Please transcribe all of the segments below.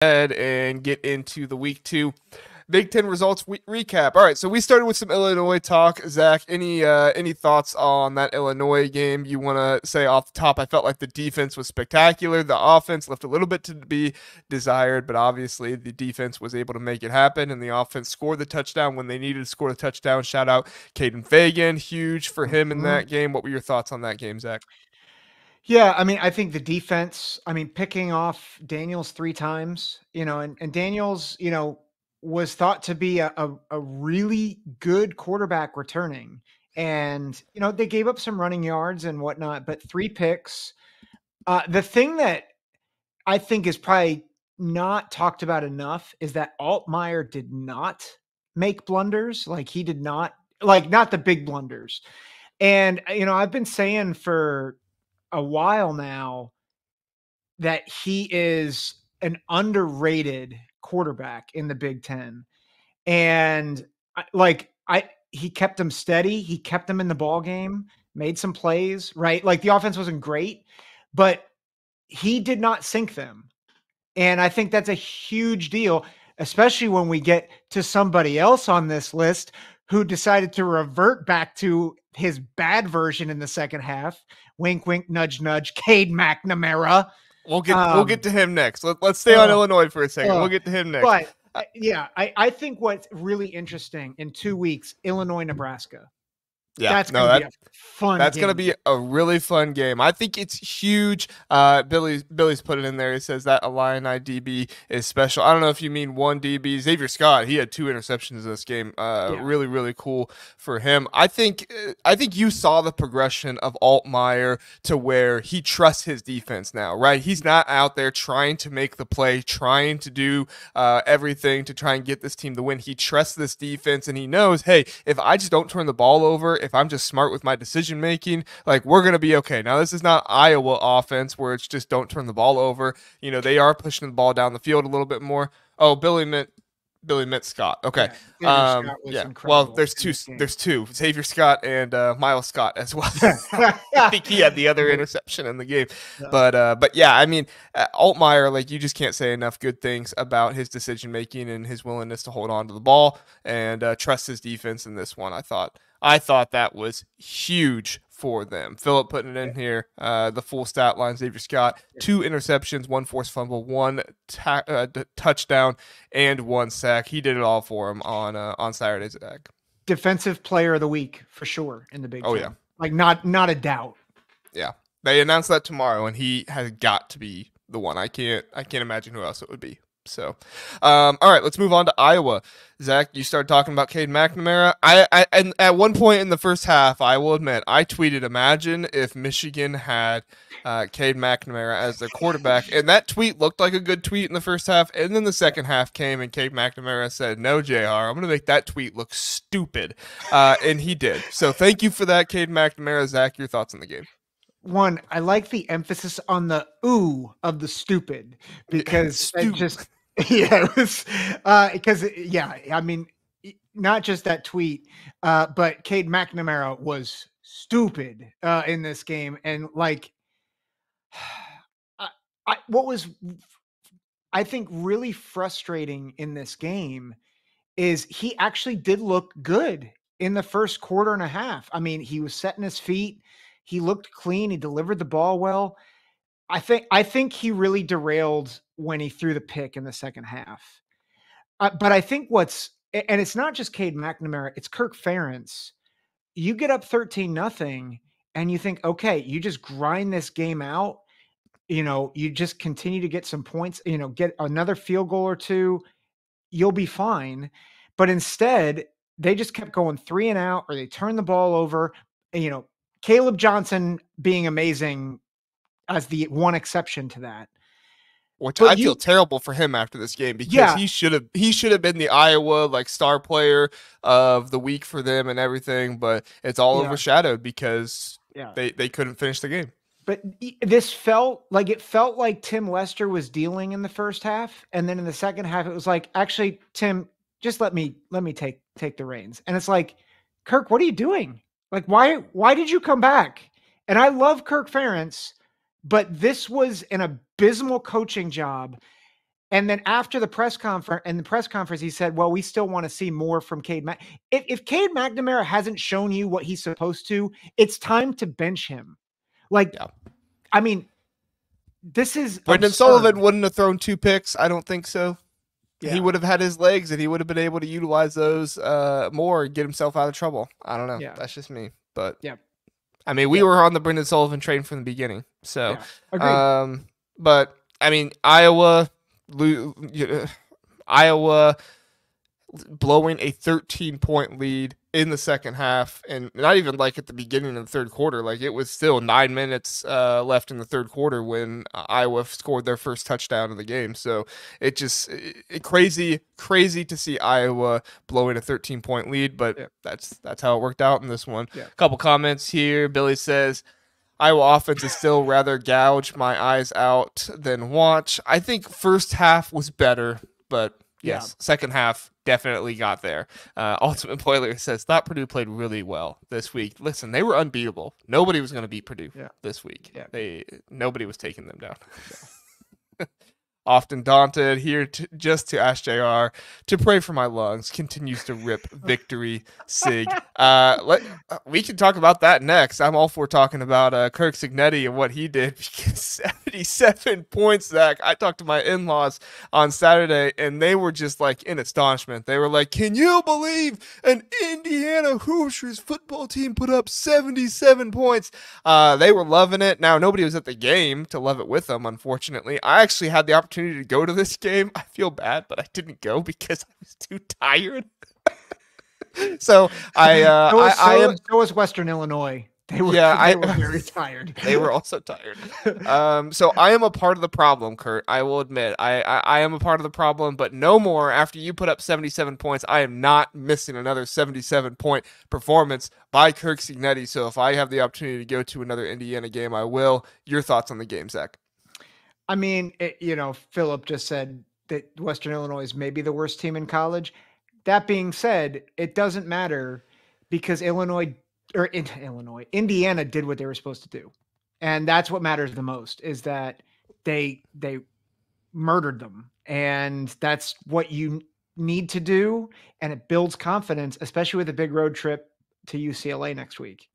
ahead and get into the week 2 Big Ten results recap. All right, so we started with some Illinois talk. Zach, any thoughts on that Illinois game you want to say off the top? I felt like the defense was spectacular. The offense left a little bit to be desired, but obviously the defense was able to make it happen, and the offense scored the touchdown when they needed to score the touchdown. Shout out Caden Fagan, huge for him in that game. What were your thoughts on that game, Zach? Yeah, I mean, I think the defense, I mean, picking off Daniels 3 times, and Daniels, was thought to be a really good quarterback returning. And, they gave up some running yards and whatnot, but 3 picks. The thing that I think is probably not talked about enough is that Altmaier did not make blunders. Like he did not, like not the big blunders. And, I've been saying for a while now that he is an underrated quarterback in the Big Ten. And he kept them steady. He kept them in the ball game, made some plays, right? Like the offense wasn't great, but he did not sink them. And I think that's a huge deal, especially when we get to somebody else on this list who decided to revert back to his bad version in the second half. Wink, wink, nudge, nudge. Cade McNamara. We'll get to him next. Let's stay on Illinois for a second. We'll get to him next. But I think what's really interesting in 2 weeks, Illinois, Nebraska. Yeah, that's gonna be a fun. That's gonna be a really fun game. I think it's huge. Billy's put it in there. He says that Illini DB is special. I don't know if you mean one DB. Xavier Scott, he had 2 interceptions in this game. Really, really cool for him. I think you saw the progression of Altmaier to where he trusts his defense now, right? He's not out there trying to make the play, trying to do everything to try and get this team to win. He trusts this defense, and he knows, hey, if I just don't turn the ball over, if I'm just smart with my decision making, like we're going to be okay. Now, this is not Iowa offense where it's just don't turn the ball over. They are pushing the ball down the field a little bit more. Oh, Billy meant Scott. Okay. Yeah. Well, there's two. Xavier Scott and Miles Scott as well. I think he had the other interception in the game. Yeah. But yeah, I mean, Altmaier, like you just can't say enough good things about his decision making and his willingness to hold on to the ball and trust his defense in this one. I thought that was huge for them. Philip putting it in here, the full stat line: Xavier Scott, 2 interceptions, 1 forced fumble, 1 touchdown, and 1 sack. He did it all for him on Saturday, Zack. Defensive player of the week for sure in the Big Ten. Oh yeah, like not a doubt. Yeah, they announced that tomorrow, and he has got to be the one. I can't imagine who else it would be. So, all right, let's move on to Iowa. Zach, you started talking about Cade McNamara. And at one point in the first half, I will admit, I tweeted, imagine if Michigan had Cade McNamara as their quarterback. And that tweet looked like a good tweet in the first half. And then the second half came, and Cade McNamara said, no, JR, I'm going to make that tweet look stupid. And he did. So thank you for that, Cade McNamara. Zach, your thoughts on the game? One, I like the emphasis on the ooh of the stupid because it just it was because I mean, not just that tweet, but Cade McNamara was stupid in this game, and like what was I think really frustrating in this game is he actually did look good in the first quarter and a half. I mean, he was setting his feet. He looked clean. He delivered the ball well. I think he really derailed when he threw the pick in the second half. But I think and it's not just Cade McNamara, it's Kirk Ferentz. You get up 13-0 and you think, okay, you just grind this game out. You just continue to get some points, get another field goal or 2. You'll be fine. But instead, they just kept going 3 and out, or they turned the ball over. Caleb Johnson being amazing as the one exception to that. Which I feel terrible for him after this game because he should have been the Iowa star player of the week for them and everything, but it's all overshadowed because they couldn't finish the game. But this felt like Tim Lester was dealing in the first half, and then in the second half it was like, actually, Tim, just let me take the reins. And it's like, Kirk, what are you doing? Like, why did you come back? And I love Kirk Ferentz, but this was an abysmal coaching job. And then after the press conference, he said, well, we still want to see more from Cade. If Cade McNamara hasn't shown you what he's supposed to, it's time to bench him. Like, Yeah. I mean, this is Brendan absurd. Sullivan wouldn't have thrown 2 picks. I don't think so. Yeah. He would have had his legs and he would have been able to utilize those more and get himself out of trouble. I don't know. Yeah. That's just me. But yeah. I mean, we were on the Brendan Sullivan train from the beginning. So, Agreed. But I mean, Iowa blowing a 13-point lead in the second half, and not even like at the beginning of the third quarter. Like, it was still 9 minutes left in the third quarter when Iowa scored their first touchdown of the game. So crazy to see Iowa blowing a 13-point lead, but that's how it worked out in this one. A couple comments here. Billy says, Iowa offense is still rather gouge my eyes out than watch. I think first half was better, but yes, second half definitely got there. Ultimate Boiler says, thought Purdue played really well this week. Listen, they were unbeatable. Nobody was going to beat Purdue this week. Nobody was taking them down. Often daunted, here just to ask JR to pray for my lungs. Continues to rip victory sig. We can talk about that next. I'm all for talking about Kirk Cignetti and what he did, because 77 points, Zach. I talked to my in-laws on Saturday and they were just like in astonishment. They were like, can you believe an Indiana Hoosiers football team put up 77 points? They were loving it. Now, nobody was at the game to love it with them, unfortunately. I actually had the opportunity to go to this game. I feel bad, but I didn't go because I was too tired. So so was Western Illinois. They were very tired. They were also tired. So I am a part of the problem, Kurt. I will admit. I am a part of the problem, but no more. After you put up 77 points, I am not missing another 77-point performance by Kirk Cignetti. So if I have the opportunity to go to another Indiana game, I will. Your thoughts on the game, Zach? I mean, Philip just said that Western Illinois is maybe the worst team in college. That being said, it doesn't matter because Indiana did what they were supposed to do. And that's what matters the most, is that they murdered them. And that's what you need to do. And it builds confidence, especially with a big road trip to UCLA next week.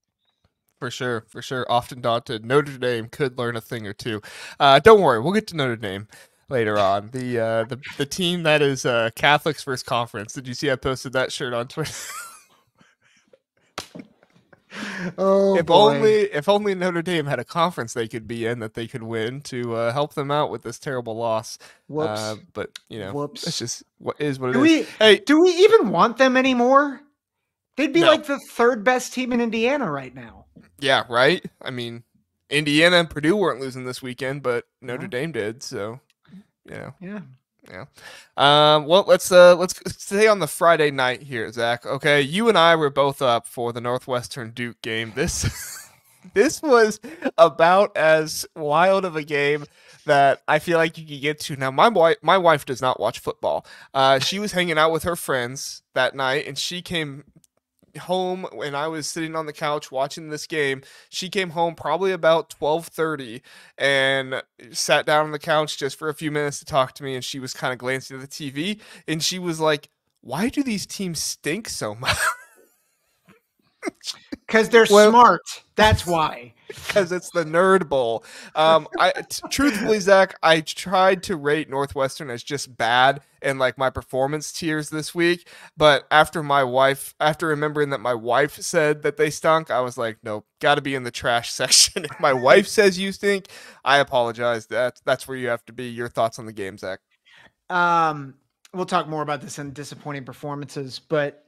For sure. Often daunted. Notre Dame could learn a thing or two. Don't worry, we'll get to Notre Dame later on. The team that is Catholics versus Conference. Did you see I posted that shirt on Twitter? If only Notre Dame had a conference they could be in that they could win to help them out with this terrible loss. Whoops. But it's just what it is. Do we even want them anymore? They'd be like the third best team in Indiana right now. Yeah, right? I mean, Indiana and Purdue weren't losing this weekend, but Notre Dame did, so Yeah. Well, let's stay on the Friday night here, Zach. Okay, you and I were both up for the Northwestern Duke game. This was about as wild of a game that I feel like you could get to. Now, my wife does not watch football. She was hanging out with her friends that night, and she came home when I was sitting on the couch watching this game. She came home probably about 12:30 and sat down on the couch just for a few minutes to talk to me, and she was kind of glancing at the TV, and she was like, why do these teams stink so much? Because they're smart. That's why. Because it's the Nerd Bowl. Truthfully, Zach, I tried to rate Northwestern as just bad in like my performance tiers this week, but after remembering that my wife said that they stunk, I was like, nope, got to be in the trash section. If my wife says you stink, I apologize. That's where you have to be. Your thoughts on the game, Zach? We'll talk more about this in disappointing performances, but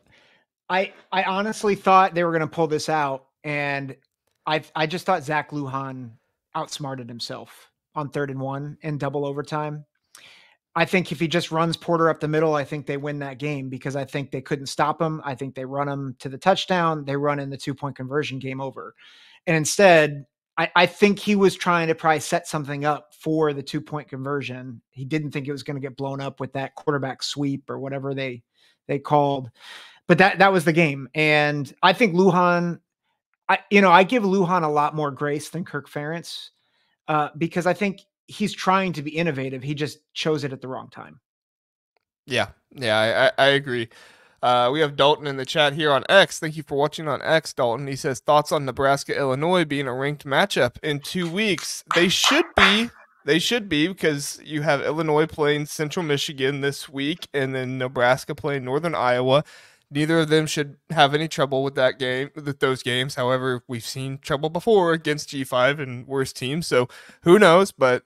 I honestly thought they were going to pull this out, and I just thought Zack Lujan outsmarted himself on 3rd and 1 in double overtime. I think if he just runs Porter up the middle, I think they win that game because I think they couldn't stop him. I think they run him to the touchdown. They run in the 2-point conversion, game over. And instead, I think he was trying to probably set something up for the 2-point conversion. He didn't think it was going to get blown up with that quarterback sweep or whatever they called. But that was the game. And I think Lujan, I give Lujan a lot more grace than Kirk Ferentz because I think he's trying to be innovative. He just chose it at the wrong time. Yeah, I agree. We have Dalton in the chat here on X. Thank you for watching on X, Dalton. He says, thoughts on Nebraska, Illinois being a ranked matchup in 2 weeks. They should be. They should be, because you have Illinois playing Central Michigan this week and then Nebraska playing Northern Iowa. Neither of them should have any trouble with those games. However, we've seen trouble before against G5 and worse teams, so who knows? But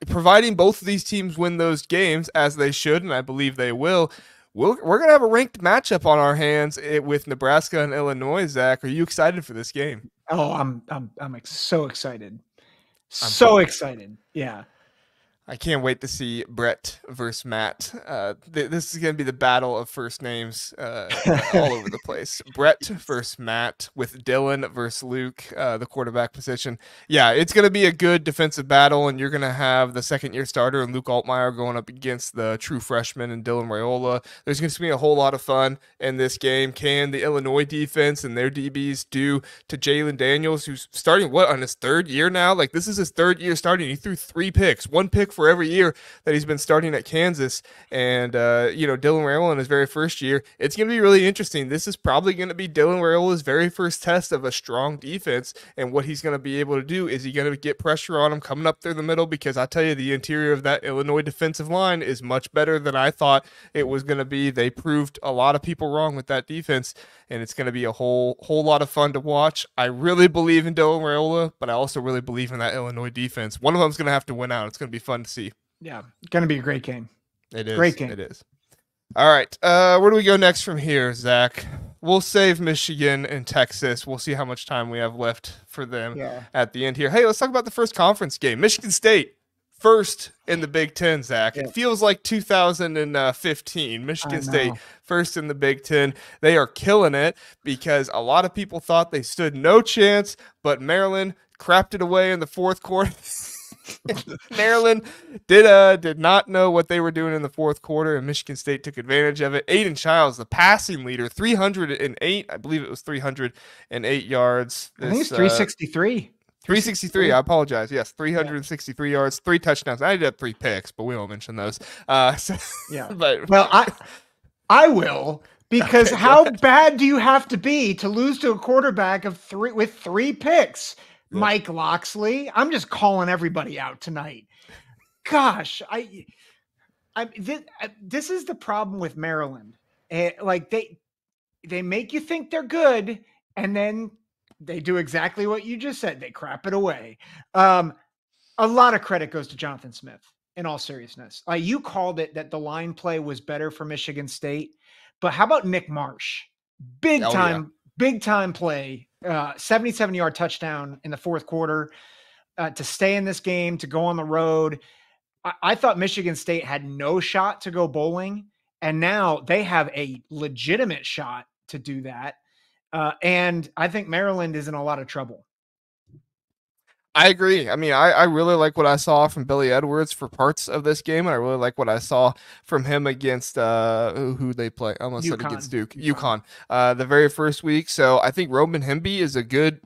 providing both of these teams win those games, as they should, and I believe they will, we're going to have a ranked matchup on our hands with Nebraska and Illinois. Zach, are you excited for this game? Oh, I'm so excited. So excited. Yeah. I can't wait to see Brett versus Matt. This is going to be the battle of first names all over the place. Brett versus Matt, with Dylan versus Luke, the quarterback position. Yeah, it's going to be a good defensive battle, and you're going to have the second-year starter and Luke Altmaier going up against the true freshman and Dylan Raiola. There's going to be a whole lot of fun in this game. Can the Illinois defense and their DBs do to Jalen Daniels, who's starting, on his third year now? Like, this is his third year starting. He threw 3 picks, 1 pick for every year that he's been starting at Kansas. And, Dylan Raiola in his very first year. It's going to be really interesting. This is probably going to be Dylan Raiola's very first test of a strong defense, and what he's going to be able to do. Is he going to get pressure on him coming up through the middle? Because I tell you, the interior of that Illinois defensive line is much better than I thought it was going to be. They proved a lot of people wrong with that defense, and it's going to be a whole lot of fun to watch. I really believe in Dylan Raiola, but I also really believe in that Illinois defense. One of them's going to have to win out. It's going to be fun to see. Yeah, going to be a great game. It is. Great game. It is. All right. Where do we go next from here, Zach? We'll save Michigan and Texas. We'll see how much time we have left for them at the end here. Hey, let's talk about the first conference game. Michigan State, first in the Big Ten, Zach. It feels like 2015. Michigan State, first in the Big Ten. They are killing it, because a lot of people thought they stood no chance, but Maryland crapped it away in the fourth quarter. Maryland did not know what they were doing in the fourth quarter, and Michigan State took advantage of it. Aiden Childs, the passing leader, 308. I believe it was 308 yards. I think it's 363. 363. I apologize. Yes, 363 yards, 3 touchdowns. I did have 3 picks, but we won't mention those. But well, I will, because how bad do you have to be to lose to a quarterback with 3 picks? Mike Loxley. I'm just calling everybody out tonight. Gosh, this is the problem with Maryland. Like they make you think they're good, and then they do exactly what you just said. They crap it away. A lot of credit goes to Jonathan Smith, in all seriousness. You called it that the line play was better for Michigan State, but how about Nick Marsh? Big time play. 77-yard touchdown in the fourth quarter to stay in this game, to go on the road. I thought Michigan State had no shot to go bowling, and now they have a legitimate shot to do that. And I think Maryland is in a lot of trouble. I agree. I mean, I really like what I saw from Billy Edwards for parts of this game, and I really like what I saw from him against who they play. I almost said against Duke, UConn, the very first week. So I think Roman Hemby is a good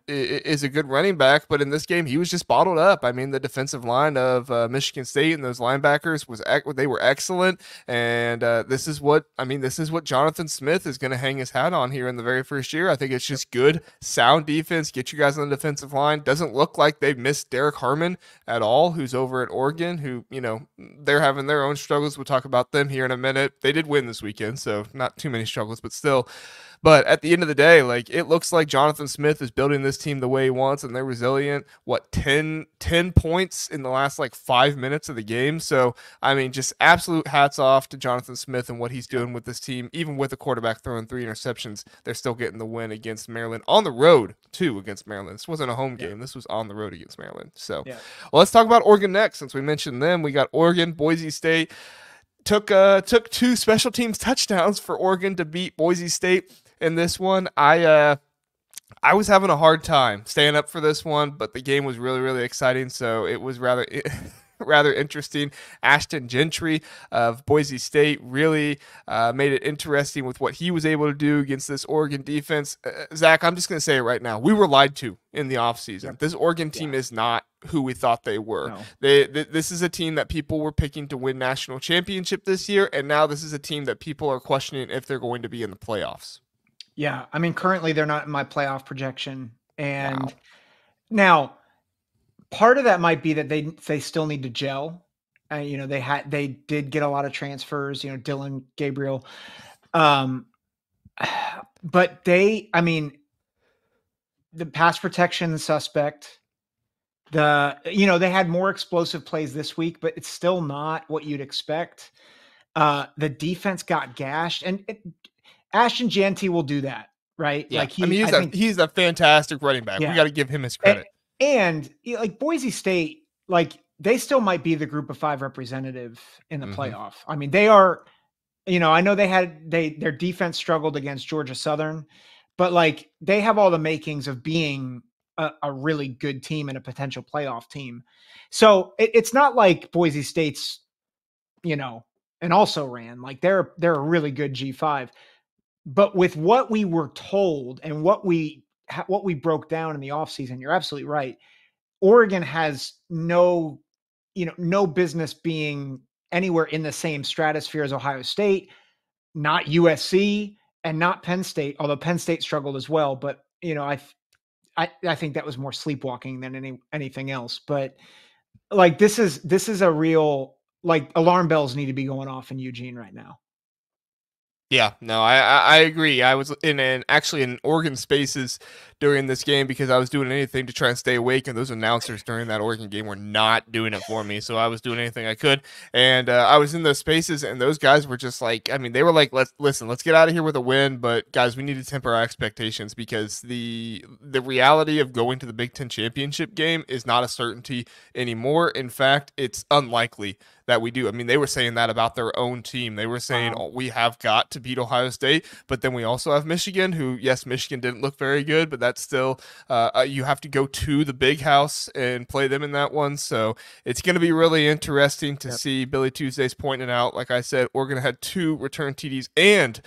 running back, but in this game he was just bottled up. I mean, the defensive line of Michigan State and those linebackers they were excellent, and this is what Jonathan Smith is going to hang his hat on here in the very first year. I think it's just good, sound defense. Get you guys on the defensive line. Doesn't look like they've missed Derek Harmon at all, who's over at Oregon, who, they're having their own struggles. We'll talk about them here in a minute. They did win this weekend, so not too many struggles, but still. But at the end of the day, it looks like Jonathan Smith is building this team the way he wants, and they're resilient. 10 points in the last 5 minutes of the game. So, I mean, just absolute hats off to Jonathan Smith and what he's doing with this team. Even with a quarterback throwing 3 interceptions, they're still getting the win against Maryland on the road, too, against Maryland. This wasn't a home game. This was on the road against Maryland. So, well, let's talk about Oregon next. Since we mentioned them, we got Oregon, Boise State. Took 2 special teams touchdowns for Oregon to beat Boise State in this one. I was having a hard time staying up for this one, but the game was really, really exciting. So it was rather rather interesting. Ashton Gentry of Boise State really made it interesting with what he was able to do against this Oregon defense. Zach, I'm just going to say it right now. We were lied to in the offseason. Yep. This Oregon Yeah. team is not who we thought they were. No. This is a team that people were picking to win national championship this year, and now this is a team that people are questioning if they're going to be in the playoffs. Yeah. I mean, currently they're not in my playoff projection. And Wow. now part of that might be that they still need to gel. They did get a lot of transfers, Dylan Gabriel. But I mean, the pass protection suspect, they had more explosive plays this week, but it's still not what you'd expect. The defense got gashed, and Ashton Jeanty will do that, right? Yeah. Like he's a fantastic running back. We yeah. got to give him his credit. And like Boise State, like they still might be the group of 5 representative in the playoff. I mean, they are, I know their defense struggled against Georgia Southern, but like they have all the makings of being a really good team and a potential playoff team. So it's not like Boise State's, and also ran like they're a really good G5. But with what we were told and what we broke down in the offseason, you're absolutely right. Oregon has no business being anywhere in the same stratosphere as Ohio State, not USC, and not Penn State, although Penn State struggled as well. But, I think that was more sleepwalking than anything else. But like, this is a real, like, alarm bells need to be going off in Eugene right now. Yeah, no, I agree. I was actually in Oregon Spaces during this game because I was doing anything to try and stay awake, and those announcers during that Oregon game were not doing it for me. So I was doing anything I could, and I was in those spaces, and those guys were just like, I mean, they were like, let's get out of here with a win, but guys, we need to temper our expectations because the reality of going to the Big Ten championship game is not a certainty anymore. In fact, it's unlikely that we do. I mean, they were saying that about their own team. They were saying, Wow. oh, we have got to beat Ohio State, but then we also have Michigan, who, yes, Michigan didn't look very good, but that's still, you have to go to the big house and play them in that one. So it's going to be really interesting to see. Billy Tuesday's pointing out, like I said, Oregon had 2 return TDs, and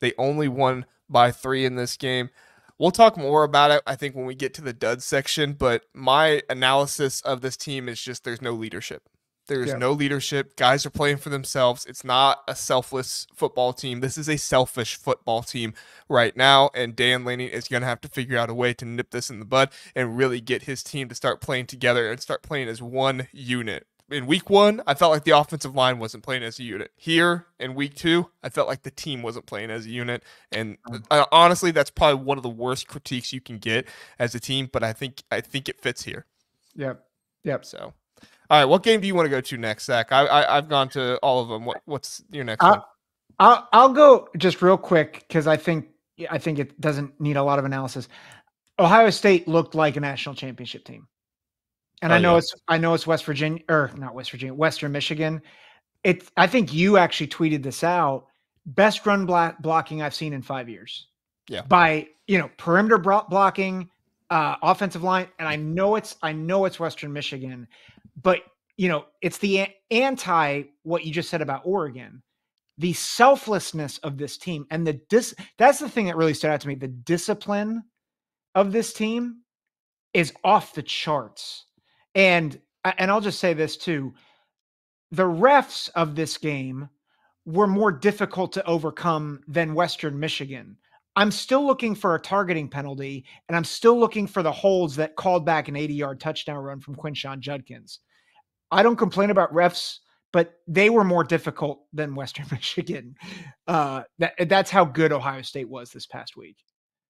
they only won by 3 in this game. We'll talk more about it, I think, when we get to the dud section, but my analysis of this team is just there's no leadership. There's no leadership. Guys are playing for themselves. It's not a selfless football team. This is a selfish football team right now, and Dan Lanning is going to have to figure out a way to nip this in the bud and really get his team to start playing together and start playing as one unit. In week 1, I felt like the offensive line wasn't playing as a unit. Here in week 2, I felt like the team wasn't playing as a unit. And honestly, that's probably one of the worst critiques you can get as a team, but I think it fits here. Yep. So. All right, what game do you want to go to next, Zach? I've gone to all of them. What's your next one? I'll go just real quick because I think it doesn't need a lot of analysis. Ohio State looked like a national championship team, and I know it's West Virginia, or not West Virginia, Western Michigan. I think you actually tweeted this out. Best run blocking I've seen in 5 years. Yeah. By perimeter blocking, offensive line, and I know it's Western Michigan. But, it's the anti what you just said about Oregon, the selflessness of this team. And that's the thing that really stood out to me. The discipline of this team is off the charts. And I'll just say this too. The refs of this game were more difficult to overcome than Western Michigan. I'm still looking for a targeting penalty, and I'm still looking for the holds that called back an 80-yard touchdown run from Quinshon Judkins. I don't complain about refs, but they were more difficult than Western Michigan. That's how good Ohio State was this past week.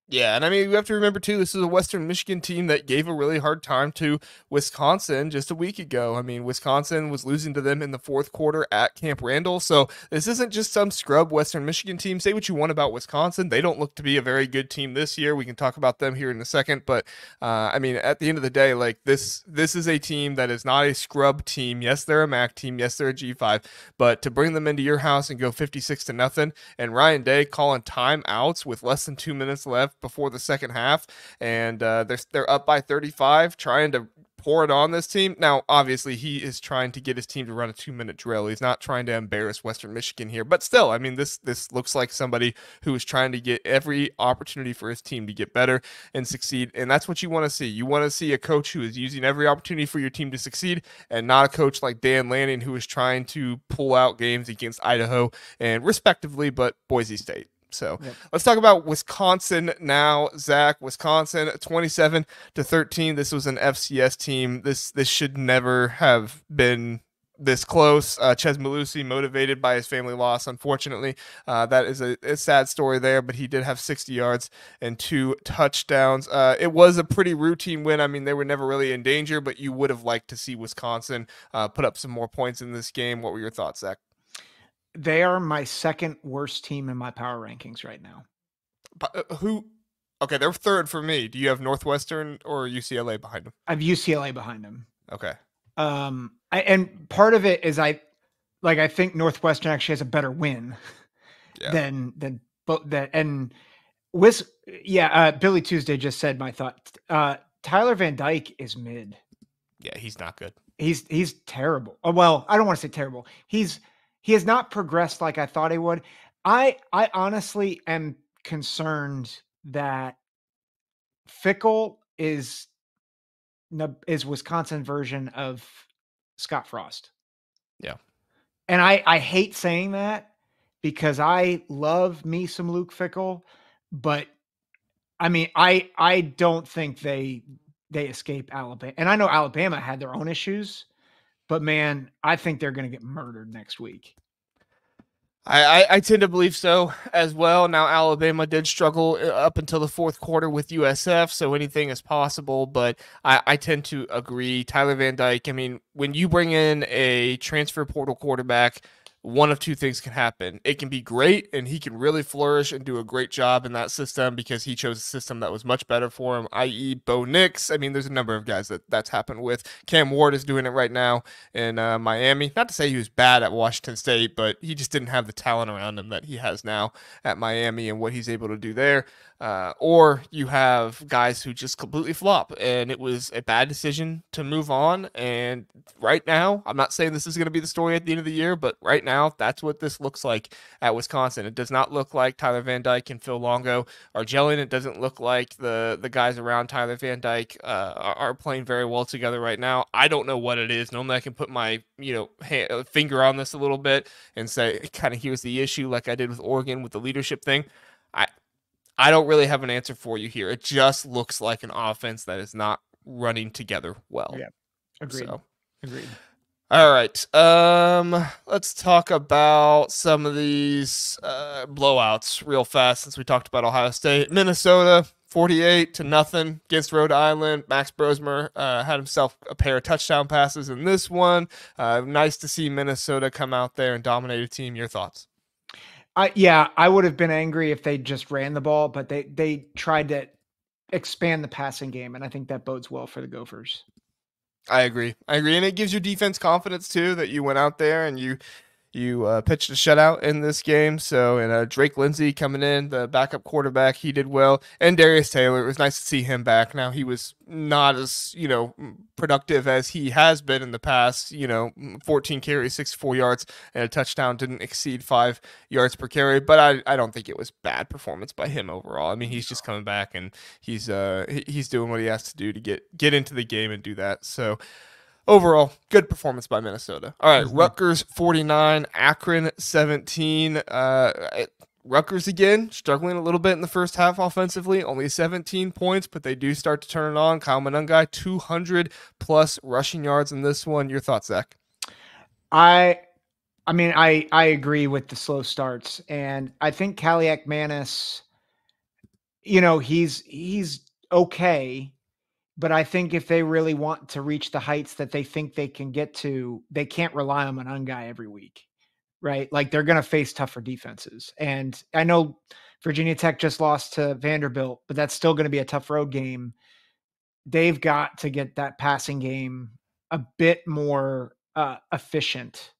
Yeah, and I mean, you have to remember, too, this is a Western Michigan team that gave a really hard time to Wisconsin just a week ago. I mean, Wisconsin was losing to them in the 4th quarter at Camp Randall, so this isn't just some scrub Western Michigan team. Say what you want about Wisconsin. They don't look to be a very good team this year. We can talk about them here in a second, but, I mean, at the end of the day, like, this is a team that is not a scrub team. Yes, they're a MAC team. Yes, they're a G5, but to bring them into your house and go 56-0, and Ryan Day calling timeouts with less than 2 minutes left before the second half, and they're up by 35, trying to pour it on this team. Now, obviously, he is trying to get his team to run a 2-minute drill. He's not trying to embarrass Western Michigan here, but still, I mean, this looks like somebody who is trying to get every opportunity for his team to get better and succeed, and that's what you want to see. You want to see a coach who is using every opportunity for your team to succeed, and not a coach like Dan Lanning who is trying to pull out games against Idaho and respectively, but Boise State. So Yep. let's talk about Wisconsin now. Zach, Wisconsin 27-13. This was an FCS team. This should never have been this close. Ches Malusi motivated by his family loss, unfortunately. That is a sad story there, but he did have 60 yards and 2 touchdowns. It was a pretty routine win. I mean, they were never really in danger, but you would have liked to see Wisconsin put up some more points in this game. What were your thoughts, Zach? They are my second worst team in my power rankings right now. Who? Okay, they're third for me. Do you have Northwestern or UCLA behind them? I have UCLA behind them. Okay. And part of it is I think Northwestern actually has a better win than both that. And Billy Tuesday just said my thought. Tyler Van Dyke is mid. Yeah, he's not good. He's terrible. Well, I don't want to say terrible. He has not progressed like I thought he would. I honestly am concerned that Fickle is Wisconsin version of Scott Frost. Yeah. And I hate saying that because I love me some Luke Fickle, but I mean, I don't think they escape Alabama. And I know Alabama had their own issues, but man, I think they're going to get murdered next week. I tend to believe so as well. Now, Alabama did struggle up until the fourth quarter with USF, so anything is possible, but I tend to agree. Tyler Van Dyke, I mean, when you bring in a transfer portal quarterback, one of two things can happen. It can be great, and he can really flourish and do a great job in that system because he chose a system that was much better for him, i.e. Bo Nix. I mean, there's a number of guys that's happened with. Cam Ward is doing it right now in Miami. Not to say he was bad at Washington State, but he just didn't have the talent around him that he has now at Miami and what he's able to do there. Or you have guys who just completely flop, and it was a bad decision to move on. And right now, I'm not saying this is going to be the story at the end of the year, but right now, that's what this looks like at Wisconsin. It does not look like Tyler Van Dyke and Phil Longo are gelling. It doesn't look like the guys around Tyler Van Dyke are playing very well together right now. I don't know what it is. Normally, I can put my finger on this a little bit and say, kind of here's the issue, like I did with Oregon with the leadership thing. I don't really have an answer for you here. It just looks like an offense that is not running together well. Yeah, agreed. Agreed. All right. Let's talk about some of these blowouts real fast since we talked about Ohio State. Minnesota, 48-0 against Rhode Island. Max Brosmer had himself a pair of touchdown passes in this one. Nice to see Minnesota come out there and dominate a team. Your thoughts? I would have been angry if they just ran the ball, but they tried to expand the passing game, and I think that bodes well for the Gophers. I agree, and it gives your defense confidence too that you went out there and you pitched a shutout in this game. So, and Drake Lindsey coming in, the backup quarterback, he did well. And Darius Taylor, it was nice to see him back. Now, he was not as, productive as he has been in the past. 14 carries, 64 yards, and a touchdown, didn't exceed 5 yards per carry. But I don't think it was bad performance by him overall. I mean, he's just coming back, and he's doing what he has to do to get into the game and do that. So, overall, good performance by Minnesota. All right, Rutgers 49, Akron 17. Rutgers again struggling a little bit in the first half offensively, only 17 points, but they do start to turn it on. Kyle Monangai, 200 plus rushing yards in this one. Your thoughts, Zach? I agree with the slow starts, and I think Kaliak Manis, he's okay. But I think if they really want to reach the heights that they think they can get to, they can't rely on Monangai every week, right? Like they're going to face tougher defenses. And I know Virginia Tech just lost to Vanderbilt, but that's still going to be a tough road game. They've got to get that passing game a bit more efficient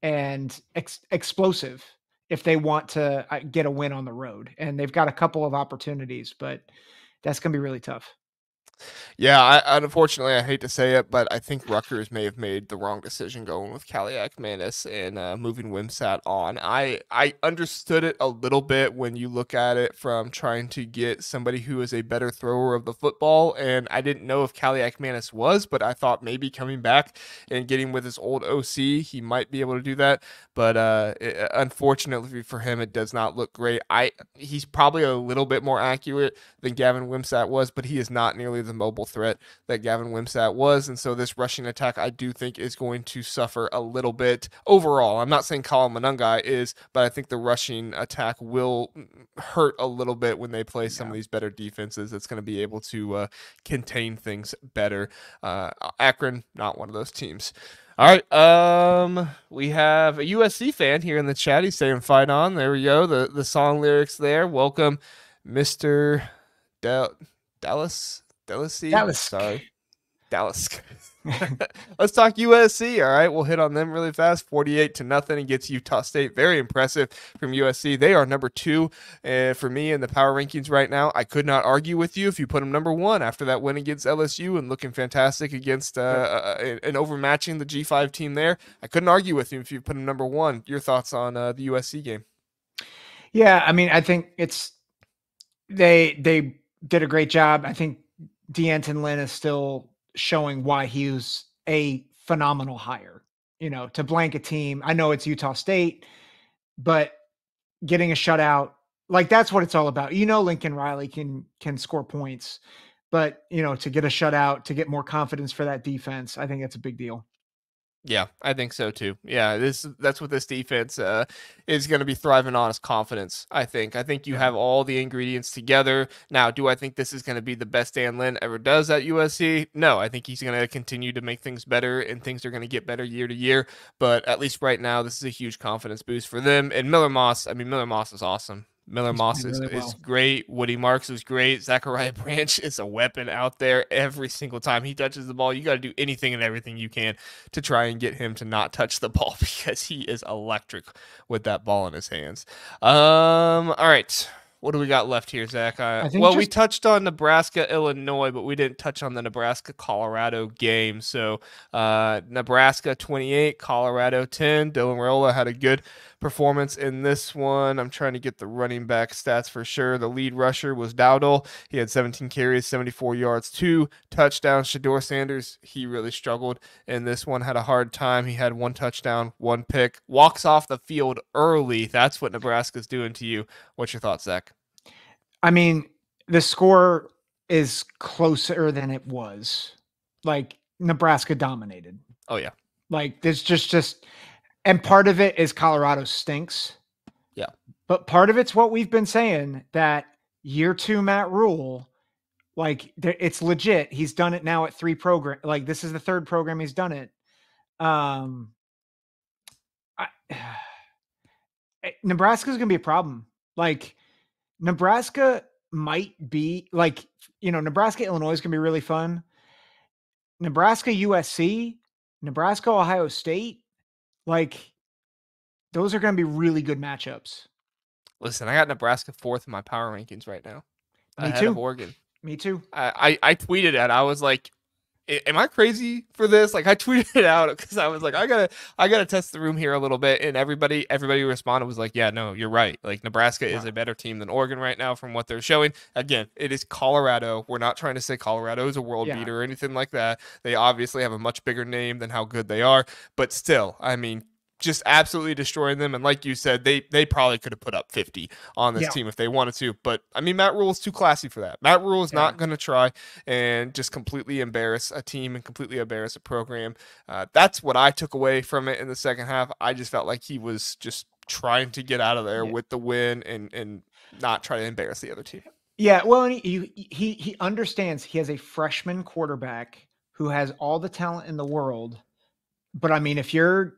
and explosive if they want to get a win on the road. And they've got a couple of opportunities, but that's going to be really tough. Yeah, unfortunately, I hate to say it, but I think Rutgers may have made the wrong decision going with Kaliak Manis and moving Wimsat on. I understood it a little bit when you look at it from trying to get somebody who is a better thrower of the football, and I didn't know if Kaliak Manis was, but I thought maybe coming back and getting with his old OC, he might be able to do that. But unfortunately for him, it does not look great. He's probably a little bit more accurate than Gavin Wimsat was, but he is not nearly the mobile threat that Gavin Wimsat was. And so this rushing attack, I do think, is going to suffer a little bit overall. I'm not saying Colin Monungai is, but I think the rushing attack will hurt a little bit when they play some of these better defenses. That's going to be able to contain things better. Akron, not one of those teams. All right. We have a USC fan here in the chat. He's saying "Fight on." There we go. The song lyrics there. Welcome, Mr. Dallas. Sorry. Dallas. Let's talk USC. All right. We'll hit on them really fast. 48-0 against Utah State. Very impressive from USC. They are number 2 for me in the power rankings right now. I could not argue with you if you put them number 1 after that win against LSU and looking fantastic against and overmatching the G5 team there. I couldn't argue with you if you put them number 1. Your thoughts on the USC game? Yeah, I mean, I think they did a great job. I think D'Anton Lynn is still showing why he was a phenomenal hire, to blank a team. I know it's Utah State, but getting a shutout, like that's what it's all about. Lincoln Riley can score points, but to get a shutout, to get more confidence for that defense, I think that's a big deal. Yeah, I think so too. Yeah, that's what this defense is going to be thriving on, is confidence. I think you have all the ingredients together. Now, do I think this is going to be the best Dan Lynn ever does at USC? No, I think he's going to continue to make things better, and things are going to get better year to year. But at least right now, this is a huge confidence boost for them. And Miller Moss is awesome. Miller Moss is great. Woody Marks is great. Zachariah Branch is a weapon out there. Every single time he touches the ball, you got to do anything and everything you can to try and get him to not touch the ball, because he is electric with that ball in his hands. All right. What do we got left here, Zach? We touched on Nebraska, Illinois, but we didn't touch on the Nebraska-Colorado game. So Nebraska 28, Colorado 10. Dylan Raiola had a good performance in this one. I'm trying to get the running back stats for sure. The lead rusher was Dowdle. He had 17 carries, 74 yards, 2 touchdowns. Shedeur Sanders, he really struggled in this one, had a hard time. He had 1 touchdown, 1 pick. Walks off the field early. That's what Nebraska's doing to you. What's your thoughts, Zach? I mean, the score is closer than it was. Like, Nebraska dominated. Oh, yeah. Like, there's just and part of it is Colorado stinks. Yeah. But part of it's what we've been saying, that year 2 Matt Rule, like, it's legit. He's done it now at 3 programs. Like, this is the 3rd program he's done it. Nebraska's going to be a problem. Like, Nebraska might be like, Nebraska, Illinois is going to be really fun. Nebraska, USC, Nebraska, Ohio State, like, those are going to be really good matchups. Listen, I got Nebraska 4th in my power rankings right now. Ahead of Oregon. Me too. I tweeted it. I was like, am I crazy for this? Like, I tweeted it out because I was like, I gotta test the room here a little bit. And everybody who responded was like, yeah, no, you're right. Like, Nebraska is a better team than Oregon right now from what they're showing. Again, it is Colorado. We're not trying to say Colorado is a world beater or anything like that. They obviously have a much bigger name than how good they are. But still, I mean, just absolutely destroying them. And like you said, they probably could have put up 50 on this team if they wanted to. But I mean, Matt Rule is too classy for that. Matt Rule is not going to try and just completely embarrass a team and completely embarrass a program. That's what I took away from it in the second half. I just felt like he was just trying to get out of there with the win and not try to embarrass the other team. Yeah, well, and he understands he has a freshman quarterback who has all the talent in the world. But I mean, if you're,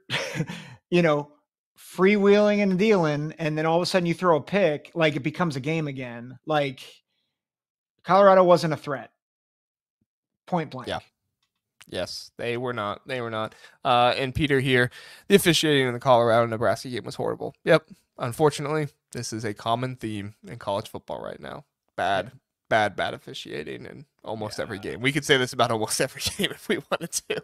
freewheeling and dealing, and then all of a sudden you throw a pick, like, it becomes a game again. Like, Colorado wasn't a threat. Point blank. Yeah. Yes, they were not. And Peter here, the officiating in the Colorado-Nebraska game was horrible. Yep. Unfortunately, this is a common theme in college football right now. Bad bad officiating in almost every game. We could say this about almost every game if we wanted to.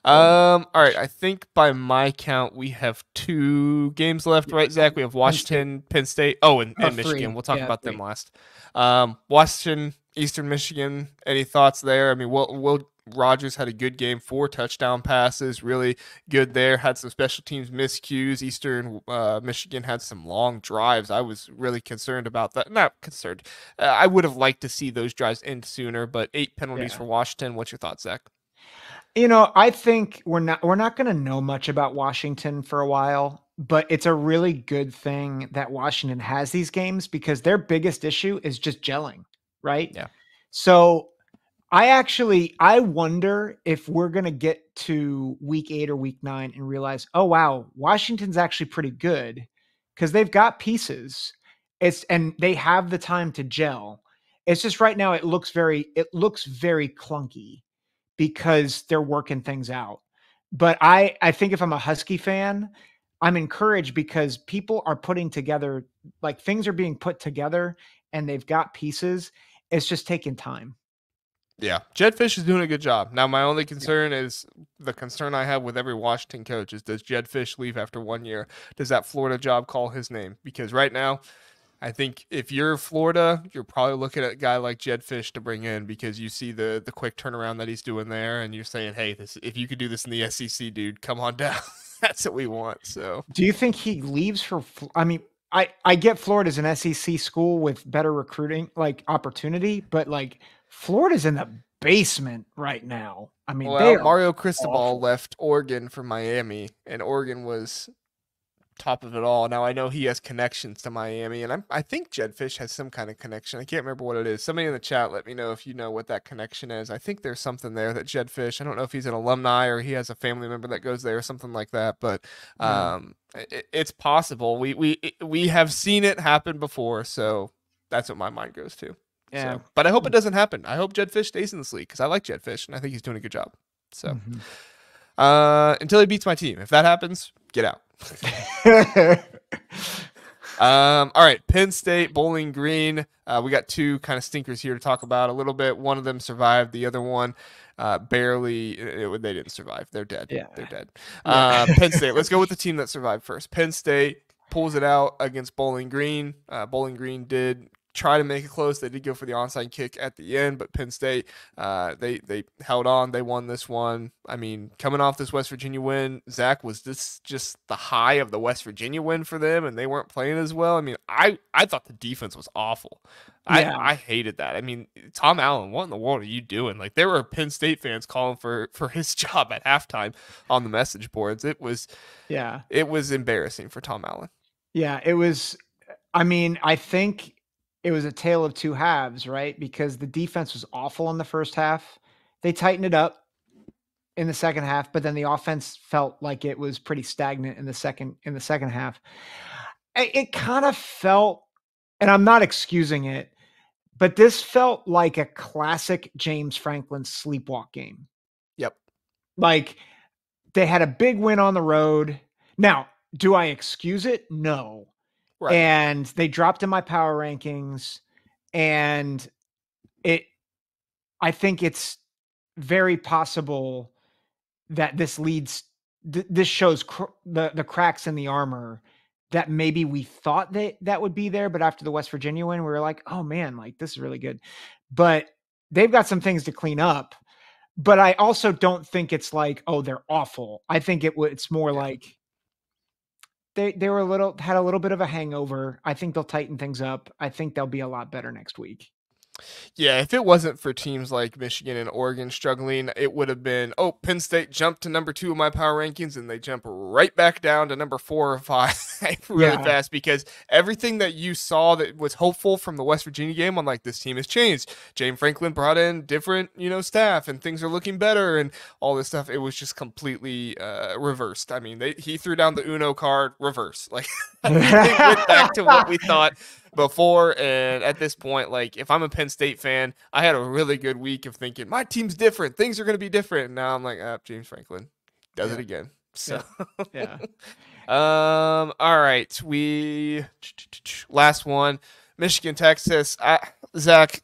All right. I think by my count, we have 2 games left, right, Zach? We have Washington, Penn State. Oh, and Michigan. 3. We'll talk about them last. Washington, Eastern Michigan. Any thoughts there? I mean, Will Rogers had a good game, 4 touchdown passes, really good there. Had some special teams miscues. Eastern Michigan had some long drives. I was really concerned about that. Not concerned. I would have liked to see those drives end sooner, but 8 penalties for Washington. What's your thoughts, Zach? I think we're not going to know much about Washington for a while, but it's a really good thing that Washington has these games because their biggest issue is just gelling, right? Yeah. So I wonder if we're going to get to week 8 or week 9 and realize, oh, wow, Washington's actually pretty good because they've got pieces. And they have the time to gel. It's just right now it looks very clunky because they're working things out. But I think if I'm a Husky fan, I'm encouraged because people are putting together, like things are being put together and they've got pieces. It's just taking time. Yeah, Jedd Fisch is doing a good job. Now, my only concern is the concern I have with every Washington coach is, does Jedd Fisch leave after 1 year? Does that Florida job call his name? Because right now, I think if you're Florida, you're probably looking at a guy like Jedd Fisch to bring in because you see the quick turnaround that he's doing there, and you're saying, hey, if you could do this in the SEC, dude, come on down. That's what we want. So, do you think he leaves for? I mean, I get Florida's an SEC school with better recruiting like opportunity, but like Florida's in the basement right now. I mean, Mario Cristobal left Oregon for Miami, and Oregon was top of it all. Now, I know he has connections to Miami, and I think Jedd Fisch has some kind of connection. I can't remember what it is. Somebody in the chat, let me know if you know what that connection is. I think there's something there that Jedd Fisch, I don't know if he's an alumni or he has a family member that goes there or something like that, but it's possible. We have seen it happen before, so that's what my mind goes to. Yeah. So, but I hope it doesn't happen. I hope Jedd Fisch stays in this league because I like Jedd Fisch, and I think he's doing a good job. So, until he beats my team. If that happens, get out. All right, Penn State, Bowling Green. We got 2 kind of stinkers here to talk about a little bit. One of them survived. The other one barely. They didn't survive. They're dead. Yeah. They're dead. Penn State. Let's go with the team that survived first. Penn State pulls it out against Bowling Green. Bowling Green did try to make it close. They did go for the onside kick at the end, but Penn State, they held on. They won this one. I mean, coming off this West Virginia win, Zack, was this just the high of the West Virginia win for them, and they weren't playing as well? I mean, I thought the defense was awful. Yeah. I hated that. I mean, Tom Allen, what in the world are you doing? Like, there were Penn State fans calling for his job at halftime on the message boards. It was embarrassing for Tom Allen. Yeah, it was. I mean, I think it was a tale of 2 halves, right? Because the defense was awful in the first half. They tightened it up in the second half, but then the offense felt like it was pretty stagnant in the second half. It kind of felt, and I'm not excusing it, but this felt like a classic James Franklin sleepwalk game. Yep. Like they had a big win on the road. Now, do I excuse it? No. Right. And they dropped in my power rankings, and I think it's very possible that this shows the cracks in the armor that maybe we thought that would be there, but after the West Virginia win, we were like, oh man, like this is really good. But they've got some things to clean up. But I also don't think it's like, oh, they're awful. I think it's more like they had a little bit of a hangover. I think they'll tighten things up. I think they'll be a lot better next week. Yeah, if it wasn't for teams like Michigan and Oregon struggling, it would have been, Penn State jumped to number 2 in my power rankings, and they jump right back down to number 4 or 5 really fast, because everything that you saw that was hopeful from the West Virginia game, I'm like, this team has changed. James Franklin brought in different, staff, and things are looking better and all this stuff. It was just completely reversed. I mean, he threw down the Uno card, reverse. Like, they went back to what we thought before, and at this point, like, if I'm a Penn State fan, I had a really good week of thinking my team's different, things are going to be different, and now I'm like, James Franklin does it again. So all right, last one, Michigan, Texas. Zach,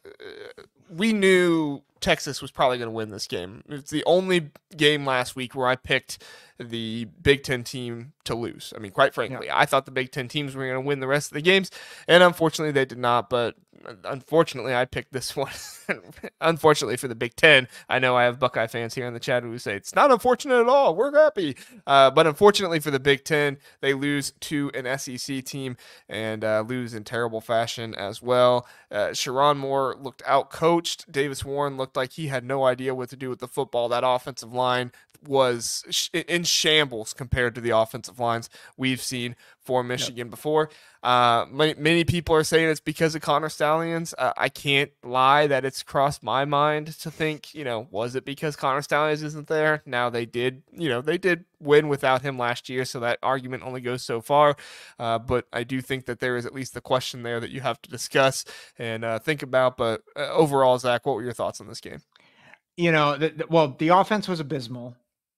we knew Texas was probably going to win this game. It's the only game last week where I picked the Big Ten team to lose. I mean, quite frankly, Yeah. I thought the Big Ten teams were going to win the rest of the games, and unfortunately, they did not. But unfortunately, I picked this one. Unfortunately for the Big Ten, I know I have Buckeye fans here in the chat who say it's not unfortunate at all. We're happy, but unfortunately for the Big Ten, they lose to an SEC team and lose in terrible fashion as well. Sharon Moore looked out-coached. Davis Warren looked like he had no idea what to do with the football. That offensive line was in shambles compared to the offensive lines we've seen for Michigan before. Many people are saying it's because of Connor Stallions. I can't lie that it's crossed my mind to think, was it because Connor Stallions isn't there? Now they did win without him last year, so that argument only goes so far. But I do think that there is at least the question there that you have to discuss and think about. But overall, Zach, what were your thoughts on this game? The offense was abysmal,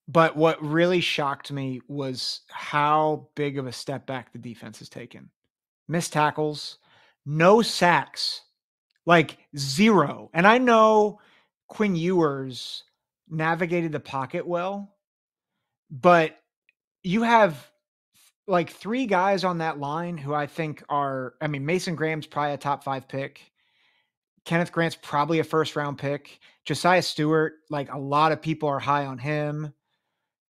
but what really shocked me was how big of a step back the defense has taken. Missed tackles, no sacks, like zero. And I know Quinn Ewers navigated the pocket well, but you have like three guys on that line who I think Mason Graham's probably a top 5 pick. Kenneth Grant's probably a first round pick. Josiah Stewart, like a lot of people are high on him.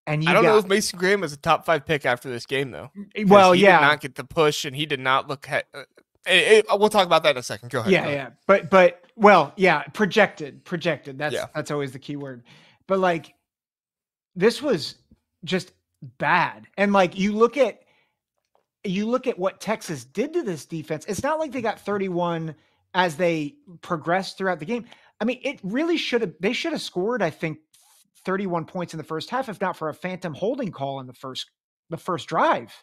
And I don't know if Mason Graham is a top 5 pick after this game, though. Well, he did not get the push, and he did not look. We'll talk about that in a second. Go ahead. Yeah. Projected. That's always the key word. But like, this was just bad. And like, you look at what Texas did to this defense. It's not like they got 31 as they progressed throughout the game. I mean, they should have scored, I think, 31 points in the first half, if not for a phantom holding call in the first drive.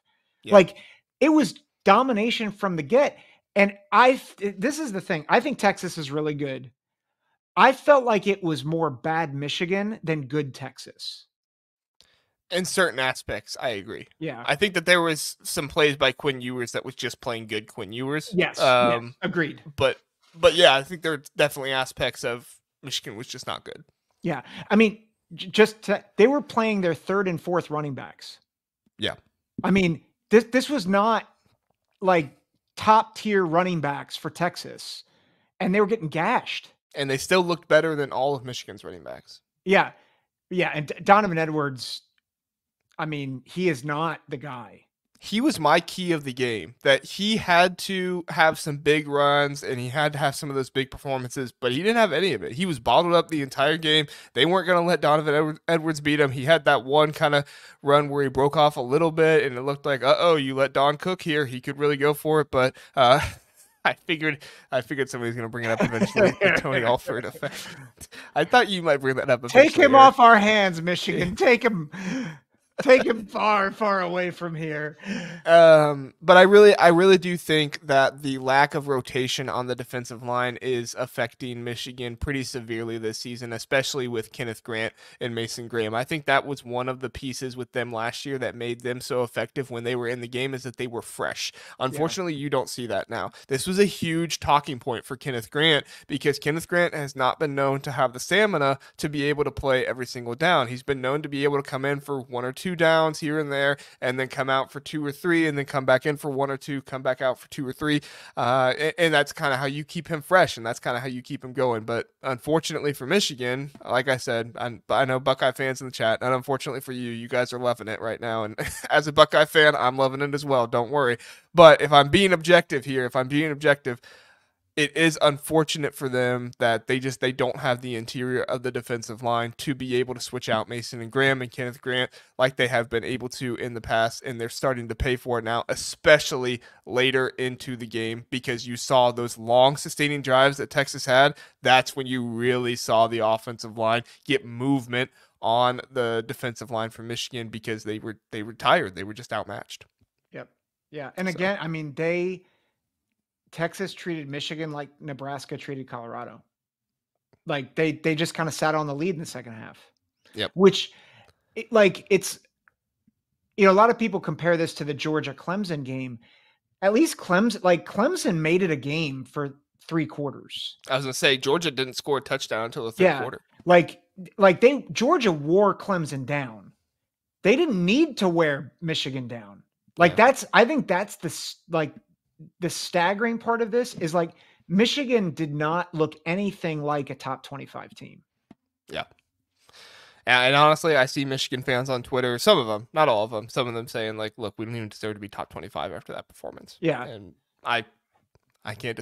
Yeah. Like, it was domination from the get. And this is the thing. I think Texas is really good. I felt like it was more bad Michigan than good Texas. In certain aspects, I agree. Yeah. I think that there was some plays by Quinn Ewers that was just plain good Quinn Ewers. Yes. Agreed. But yeah, I think there are definitely aspects of Michigan was just not good. Yeah. I mean, they were playing their third and fourth running backs. Yeah. I mean, this was not like top tier running backs for Texas, and they were getting gashed. And they still looked better than all of Michigan's running backs. Yeah. Yeah. And Donovan Edwards, I mean, he is not the guy. He was my key of the game, that he had to have some big runs and he had to have some of those big performances, but he didn't have any of it. He was bottled up the entire game. They weren't going to let Donovan Edwards beat him. He had that one kind of run where he broke off a little bit and it looked like, you let Don cook here. He could really go for it, but I figured somebody's going to bring it up eventually. The Tony Alford effect. I thought you might bring that up eventually. Take him off our hands, Michigan. Take him far, far away from here. But I really do think that the lack of rotation on the defensive line is affecting Michigan pretty severely this season, especially with Kenneth Grant and Mason Graham. I think that was one of the pieces with them last year that made them so effective when they were in the game, is that they were fresh. Unfortunately, you don't see that now. This was a huge talking point for Kenneth Grant because Kenneth Grant has not been known to have the stamina to be able to play every single down. He's been known to be able to come in for 1 or 2 downs here and there, and then come out for 2 or 3, and then come back in for 1 or 2, come back out for 2 or 3. And that's kind of how you keep him fresh, and that's kind of how you keep him going. But unfortunately for Michigan, like I said, I know Buckeye fans in the chat, and unfortunately for you, you guys are loving it right now. And as a Buckeye fan, I'm loving it as well. Don't worry. But if I'm being objective here, it is unfortunate for them that they don't have the interior of the defensive line to be able to switch out Mason and Graham and Kenneth Grant like they have been able to in the past, and they're starting to pay for it now, especially later into the game, because you saw those long sustaining drives that Texas had. That's when you really saw the offensive line get movement on the defensive line for Michigan, because they were tired. They were just outmatched. Yep. Yeah. And again, I mean, Texas treated Michigan like Nebraska treated Colorado. Like they just kind of sat on the lead in the second half. Yep. Which, it's, a lot of people compare this to the Georgia Clemson game. At least Clemson made it a game for 3 quarters. I was gonna say Georgia didn't score a touchdown until the third quarter. Like Georgia wore Clemson down. They didn't need to wear Michigan down. Like I think that's the staggering part of this is like Michigan did not look anything like a top 25 team. Yeah. And honestly, I see Michigan fans on Twitter, some of them, not all of them, some of them saying like, look, we don't even deserve to be top 25 after that performance. Yeah. And I can't